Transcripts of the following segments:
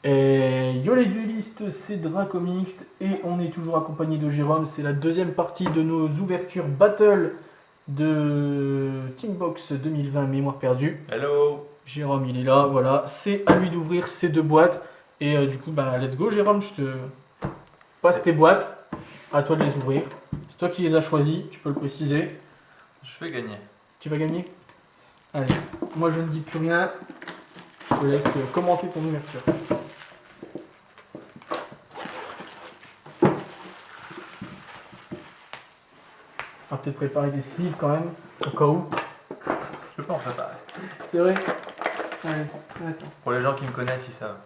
Et yo les duelistes, c'est Dracomix et on est toujours accompagné de Jérôme. C'est la deuxième partie de nos ouvertures battle de Teambox 2020 Mémoire perdue. Hello. Jérôme il est là, voilà. C'est à lui d'ouvrir ces deux boîtes. Et du coup, bah let's go Jérôme, je te passe tes boîtes. À toi de les ouvrir. C'est toi qui les as choisis, tu peux le préciser. Je vais gagner. Tu vas gagner. Allez, moi je ne dis plus rien. Je te laisse commenter ton ouverture. On va peut-être préparer des sleeves quand même, au cas où. Je peux en préparer. C'est vrai. Allez, attends. Pour les gens qui me connaissent, ils savent.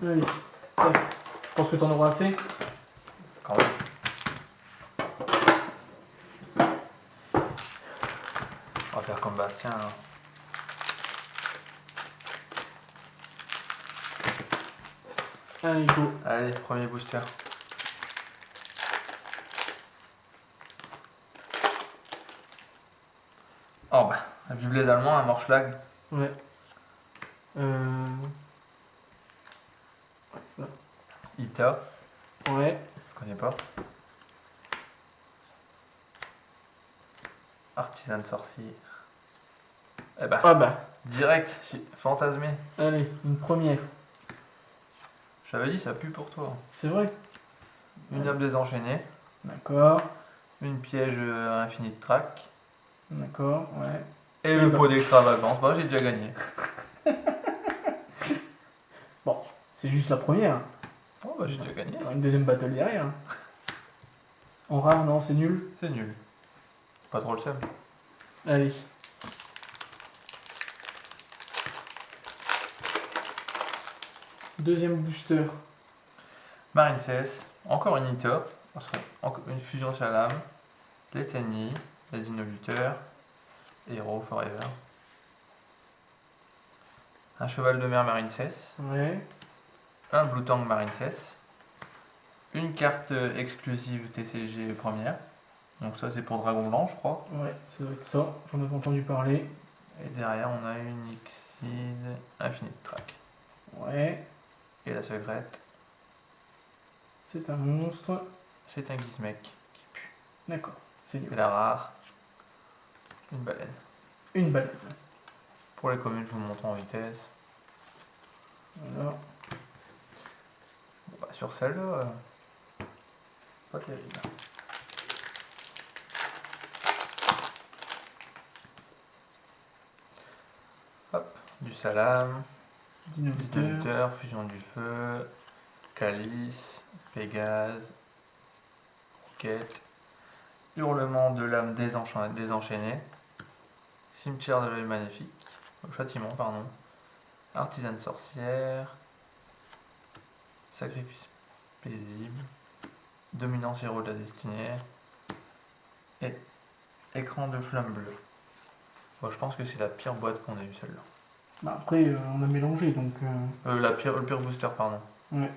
Allez, tac. Je pense que t'en auras assez. Quand même. On va faire comme Bastien. Hein. Allez, go. Allez, premier booster. Oh bah, vive les Allemands, un Morschlag. Ouais. Ita, Ouais. je connais pas. Artisan sorcier. Eh bah, Ah bah, direct, fantasmé. allez, une première. J'avais dit, ça pue pour toi. C'est vrai. Une âme désenchaînée. D'accord. Une piège infinite track. D'accord, ouais. Et Et le bah. pot d'extravagance. Bah, j'ai déjà gagné. Bon, c'est juste la première. Oh bah, j'ai déjà gagné. Il y aura une deuxième battle derrière. En rare, non, c'est nul. C'est nul. Pas trop le seum. Allez. Deuxième booster. Marine CS, encore une Ita, encore une fusion sur la lame, les Tenny, les Dino Luther, Hero Forever. Un cheval de mer Marine CS, Ouais. un Blue Tang Marine CS, une carte exclusive TCG première, donc ça c'est pour Dragon Blanc je crois, Ouais, ça doit être ça. J'en avais entendu parler. et derrière on a une Exceed Infinite Track. Ouais. Et la secrète, C'est un monstre. c'est un Gizmek qui pue. D'accord, c'est Et nul. la rare, une baleine. Une baleine. Pour les communes je vous montre en vitesse. Voilà. Bon, bah, sur celle-là, pas terrible. Hop, du salam, Dinobuteur. Dinobuteur, fusion du feu, calice, Pégase, roquette, hurlement de l'âme désenchaînée, cimetière de l'œil maléfique, châtiment, pardon, artisane sorcière, sacrifice paisible, dominance héros de la destinée, et écran de flamme bleue. Bon, je pense que c'est la pire boîte qu'on a eue celle-là. Bah après, on a mélangé donc. Le pire booster, pardon. Ouais.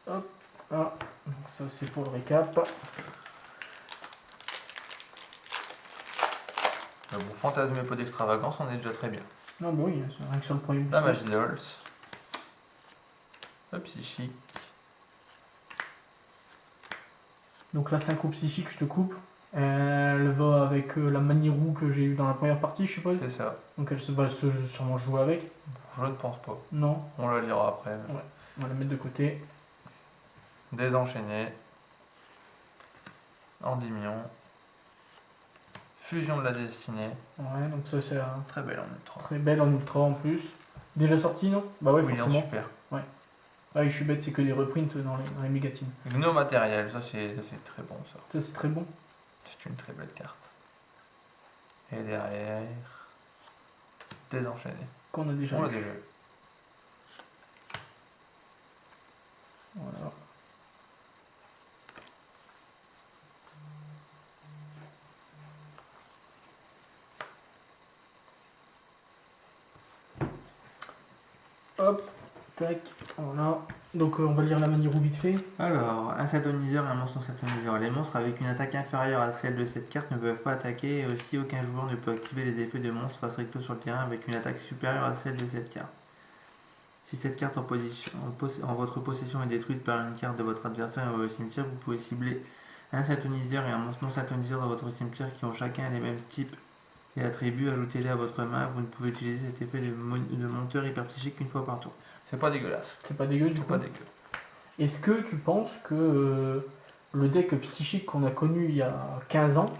Hop. Ah. Donc ça c'est pour le récap. Bon, fantasme et pot d'extravagance, on est déjà très bien. Non, bah oui, rien que sur le premier booster. La magie d'Ols, le psychique, Donc la synchro psychique, je te coupe. Elle va avec la Manirou que j'ai eu dans la première partie, je suppose. c'est ça. Donc elle va sûrement jouer avec. Je ne pense pas. Non, On la lira après. on va la mettre de côté. Désenchaîné, Endymion, fusion de la destinée, Ouais, donc ça c'est très belle en ultra. très belle en ultra en plus. Déjà sorti, non? Bah ouais, William forcément. super. Ah, je suis bête, c'est que des reprints dans les mégatines. Gno matériel, ça c'est très bon ça. Ça c'est très bon. C'est une très belle carte. Et derrière, désenchaîné. Qu'on a déjà On l'a eu. déjà eu. Voilà. Hop, tac, voilà. Donc on va lire la manière vite fait. Alors, un satoniseur et un monstre non satoniseur. Les monstres avec une attaque inférieure à celle de cette carte ne peuvent pas attaquer et aussi aucun joueur ne peut activer les effets de monstres face recto sur le terrain avec une attaque supérieure à celle de cette carte. Si cette carte en votre possession est détruite par une carte de votre adversaire au cimetière, vous pouvez cibler un satoniseur et un monstre non satoniseur dans votre cimetière qui ont chacun les mêmes types et attributs. Ajoutez-les à votre main. Vous ne pouvez utiliser cet effet de monteur hyper psychique qu'une fois par tour. C'est pas dégueulasse. C'est pas dégueu du C'est coup. pas dégueu. Est-ce que tu penses que le deck psychique qu'on a connu il y a 15 ans,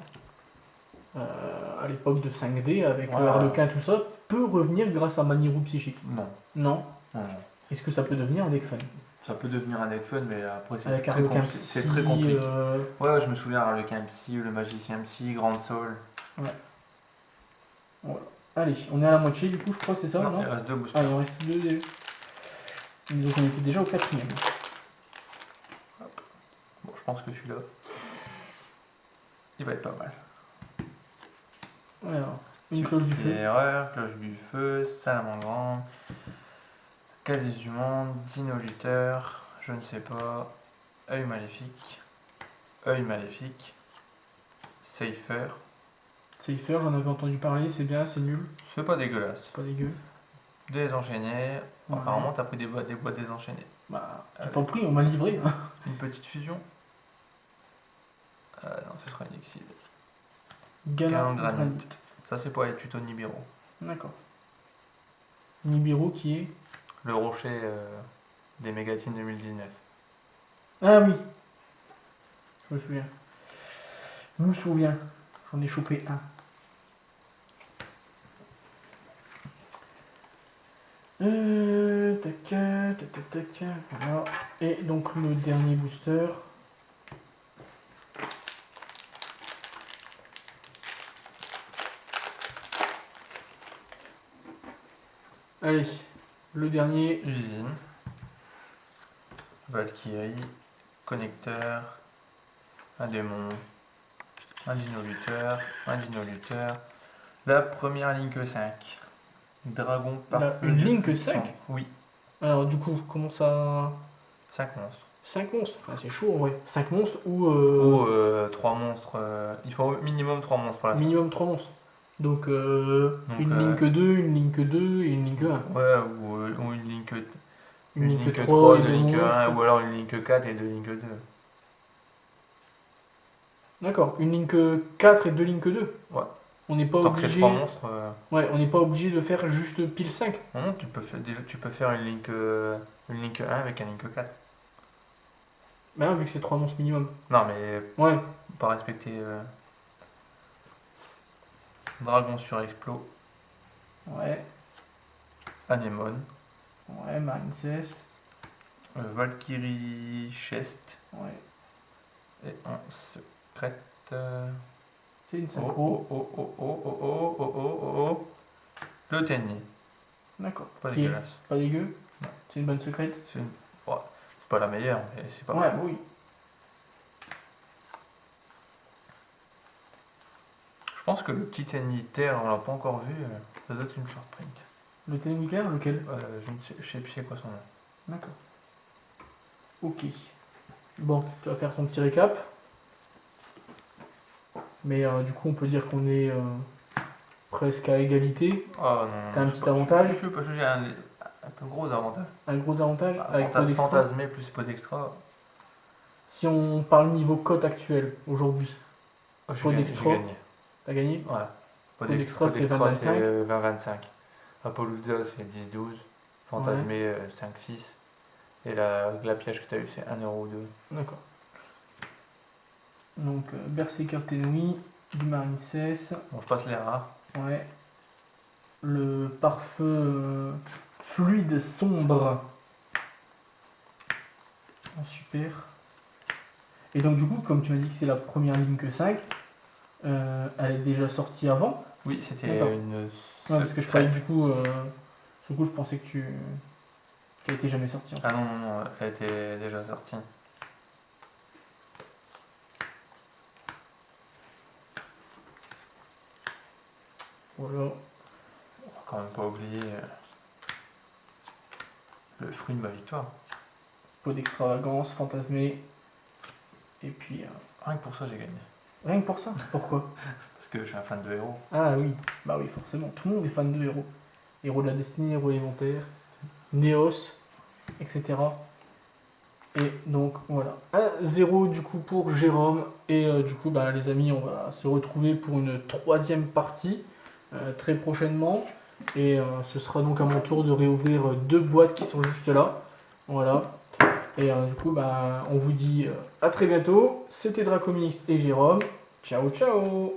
à l'époque de 5D, avec Voilà. Harlequin, tout ça, peut revenir grâce à Manirou psychique? Non. Non. Non. Est-ce que ça peut devenir un deck fun? Ça peut devenir un deck fun, mais après c'est Avec très, Harlequin c'est Psy, très compliqué. Ouais, je me souviens, Harlequin Psy, le Magicien Psy, Grand Soul. Voilà. Allez, on est à la moitié du coup, je crois, c'est ça, non? Il reste 2 boosters. Ah, il en reste 2. Donc on était déjà au 4ème. Bon, je pense que celui-là, il va être pas mal. Alors, une cloche du feu. Erreur, cloche du feu, salamandre, calice du monde, dino lutteur, je ne sais pas, œil maléfique, Safer. Safer, j'en avais entendu parler, c'est bien, c'est nul, C'est pas dégueulasse. c'est pas dégueu. Désenchaîné, Ouais. apparemment t'as pris des boîtes désenchaînées. Bah, j'ai Allez. pas pris, on m'a livré. Une petite fusion. Non, ce sera une exil. Galant Granit. Granit. Ça c'est pour les tutos Nibiru. D'accord. Nibiru qui est. Le rocher des Mégatines 2019. Ah oui. Je me souviens. Je me souviens. J'en ai chopé un. Tac. Voilà. Et donc le dernier booster. Allez, le dernier. Usine. Valkyrie. Connecteur. Un démon. Un dino lutteur. La première Link 5. Dragon parfait. Une de Link friction. 5? Oui, Alors du coup, comment ça. 5 monstres. 5 monstres, ah, c'est chaud en vrai. 5 monstres ou. Ou 3 monstres. Il faut au minimum 3 monstres pour la faire. Minimum 3 monstres. Donc, une Link 2, une Link 2 et une Link 1. Ouais, ou une Link, Une Link 3 3, et 2 deux Link 1, monstres. ou alors une Link 4 et 2 Link 2. D'accord, une Link 4 et 2 Link 2. Ouais. On n'est pas Tant que c'est obligé. 3 monstres. Ouais, on n'est pas obligé de faire juste pile 5. Non, tu peux faire une Link 1 avec un Link 4. Bah non, vu que c'est 3 monstres minimum. Non, mais Ouais. pas respecter. Dragon sur Explo, Ouais. Anémone, Ouais, Marine CS. Valkyrie Chest, Ouais. et un secrète. C'est une synchro. Le Tenny. D'accord. Pas Qui est dégueulasse. pas dégueu. Non. C'est une bonne secrète. C'est ouais, c'est pas la meilleure, mais c'est pas Ouais, mal. oui. Je pense que le petit Tenny Terre, on l'a pas encore vu, ça doit être une short print. Le télénucléaire, lequel? Je sais plus c'est quoi son nom. D'accord. Ok. Bon, tu vas faire ton petit récap. Mais du coup, on peut dire qu'on est presque à égalité. Ah non, T'as un petit avantage? J'ai un peu gros avantage. Un gros avantage avec Pod Extra. Fantasmé plus Pod Extra. Si on parle niveau cote actuel, aujourd'hui, J'ai Pod gagné. Extra. J'ai gagné. t'as gagné? Ouais. Pod Extra, c'est 20-25. c'est 20-25. Apollousa, c'est 10-12. Fantasmé, 5-6. Et la piège que tu as eu, c'est 1€ ou 2. D'accord. Donc, Berserker Tenui, du Marine CS. Bon, je passe les rares. Ouais. Le pare-feu fluide sombre. En super. Et donc, du coup, comme tu m'as dit que c'est la première ligne que 5, elle est déjà sortie avant. Oui, c'était D'accord. une. Ouais, parce que je croyais que du coup, je pensais que qu'elle était jamais sortie. En fait. Ah non, elle était déjà sortie. Voilà. On va quand même pas oublier le fruit de ma victoire. Pot d'extravagance, fantasmé. Et puis, Rien que pour ça, j'ai gagné. rien que pour ça. Pourquoi? Parce que je suis un fan de héros. Ah oui, bah oui, forcément. Tout le monde est fan de héros. Héros de la destinée, héros élémentaire, Néos, etc. Et donc voilà. 1-0 du coup pour Jérôme. Et du coup, bah, les amis, on va se retrouver pour une troisième partie très prochainement. Et ce sera donc à mon tour de réouvrir 2 boîtes qui sont juste là. Voilà. Et du coup, bah, on vous dit à très bientôt. C'était Dracomix et Jérôme. Ciao, ciao.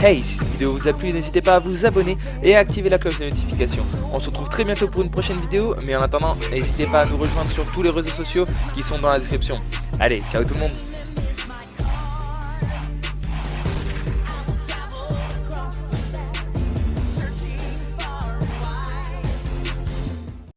Hey, si cette vidéo vous a plu, n'hésitez pas à vous abonner et à activer la cloche de notification. On se retrouve très bientôt pour une prochaine vidéo, mais en attendant, n'hésitez pas à nous rejoindre sur tous les réseaux sociaux qui sont dans la description. Allez, ciao tout le monde!